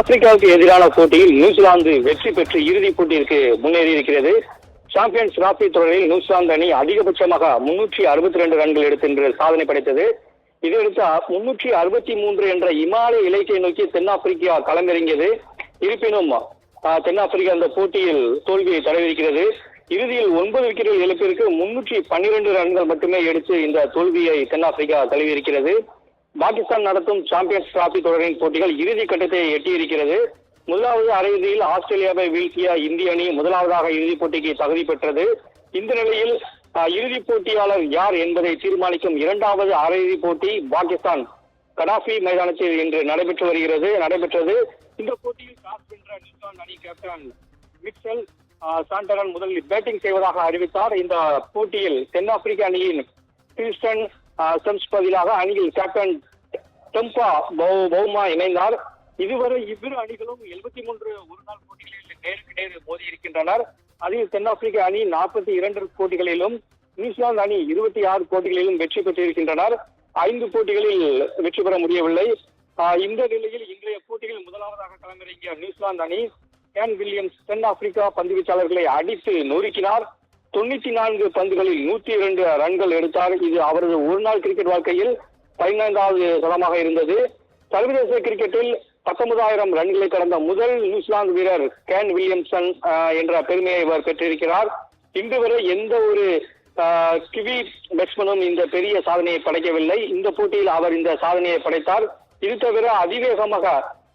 ஆப்பிரிக்காவுக்கு எதிரான போட்டியில் நியூசிலாந்து வெற்றி பெற்று இறுதிப் போட்டிற்கு முன்னேறி இருக்கிறது. சாம்பியன்ஸ் டிராபி தொடரில் நியூசிலாந்து அணி அதிகபட்சமாக 362 ரன்கள் எடுத்து இன்று சாதனை படைத்தது. இதையடுத்து 363 என்ற இமாலய இலக்கை நோக்கி தென்னாப்பிரிக்கா களமிறங்கியது. இருப்பினும் தென்னாப்பிரிக்கா அந்த போட்டியில் தோல்வியை தடவிருக்கிறது. இறுதியில் 9 விக்கெட்டுகள் இழப்பிற்கு 312 ரன்கள் மட்டுமே எடுத்து இந்த தோல்வியை தென்னாப்பிரிக்கா தழுவியிருக்கிறது. பாகிஸ்தான் நடத்தும் சாம்பியன்ஸ் டிராபி தொடரின் போட்டிகள் இறுதி கட்டத்தை எட்டியிருக்கிறது. முதலாவது அரையிறுதியில் ஆஸ்திரேலியாவை வீழ்த்திய இந்திய அணி முதலாவதாக இறுதிப் போட்டிக்கு தகுதி பெற்றது. இந்த நிலையில் இறுதிப் போட்டியாளர் யார் என்பதை தீர்மானிக்கும் இரண்டாவது அரையிறுதிப் போட்டி பாகிஸ்தான் கடாஃபி மைதானத்தில் இன்று நடைபெற்றது. இந்த போட்டியில் டாஸ் வென்ற நியூசிலாந்து அணி கேப்டன் மிச்சல் சாண்டரன் முதலில் பேட்டிங் செய்வதாக அறிவித்தார். இந்த போட்டியில் தென்னாப்பிரிக்க அணியின் கிறிஸ்டன் செம்ஸ் பதிலாக அணியில் கேப்டன் டெம்பா பவுமா இணைந்தார். இதுவரை இவ்விரு அணிகளும் 73 ஒருநாள் போட்டிகளில் நேருக்கு நேர் மோதி இருக்கின்றனர். அதில் தென்னாப்பிரிக்க அணி 42 போட்டிகளிலும் நியூசிலாந்து அணி 26 போட்டிகளிலும் வெற்றி பெற்றிருக்கின்றனர். 5 போட்டிகளில் வெற்றி பெற முடியவில்லை. இந்த நிலையில் இன்றைய போட்டியில் முதலாவதாக களமிறங்கிய நியூசிலாந்து அணி கேன் வில்லியம்ஸ் தென்னாப்பிரிக்கா பந்துவீச்சாளர்களை அடித்து நொறுக்கினார். 94 பந்துகளில் 102 ரன்கள் எடுத்தார். இது அவரது ஒருநாள் கிரிக்கெட் வாழ்க்கையில் 15வது சதமாக இருந்தது. சர்வதேச கிரிக்கெட்டில் 19,000 ரன்களை கடந்த முதல் நியூசிலாந்து வீரர் கேன் வில்லியம்சன் என்ற பெருமையை இவர் பெற்றிருக்கிறார். இன்று வரை எந்த ஒரு கிவி பேட்ஸ்மேனும் இந்த பெரிய சாதனையை படைக்கவில்லை. இந்த போட்டியில் அவர் இந்த சாதனையை படைத்தார். இது தவிர அதிவேகமாக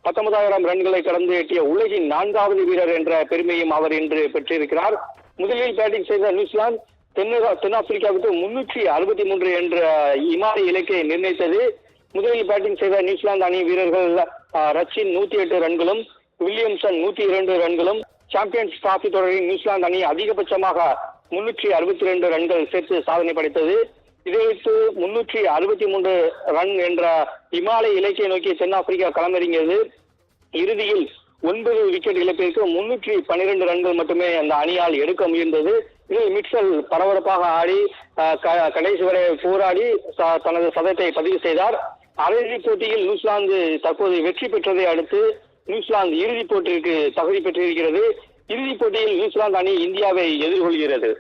19,000 ரன்களை கடந்து எட்டிய உலகின் 4வது வீரர் என்ற பெருமையும் அவர் இன்று பெற்றிருக்கிறார். முதலில் பேட்டிங் செய்த நியூசிலாந்து தென்னாப்பிரிக்காவுக்கு 363 என்ற இமாலய இலக்கை நிர்ணயித்தது. முதலில் பேட்டிங் செய்த நியூசிலாந்து அணி வீரர்கள் ரச்சின் 108 ரன்களும் வில்லியம்சன் 102 ரன்களும். சாம்பியன்ஸ் டிராபி தொடரில் நியூசிலாந்து அணி அதிகபட்சமாக 362 ரன்கள் சேர்த்து சாதனை படைத்தது. இதையடுத்து 363 ரன் என்ற இமாலய இலக்கை நோக்கி தென்னாப்பிரிக்கா களமிறங்கியது. இறுதியில் 9 விக்கெட் இழப்பிற்கு 312 ரன்கள் மட்டுமே அந்த அணியால் எடுக்க முயன்றது. இதில் மிச்சல் பரபரப்பாக ஆடி கடைசி வரை போராடி தனது சதத்தை பதிவு செய்தார். அரையிறுதிப் போட்டியில் நியூசிலாந்து தற்போது வெற்றி பெற்றதை அடுத்து நியூசிலாந்து இறுதிப் போட்டிக்கு தகுதி பெற்றிருக்கிறது. இறுதிப் போட்டியில் நியூசிலாந்து அணி இந்தியாவை எதிர்கொள்கிறது.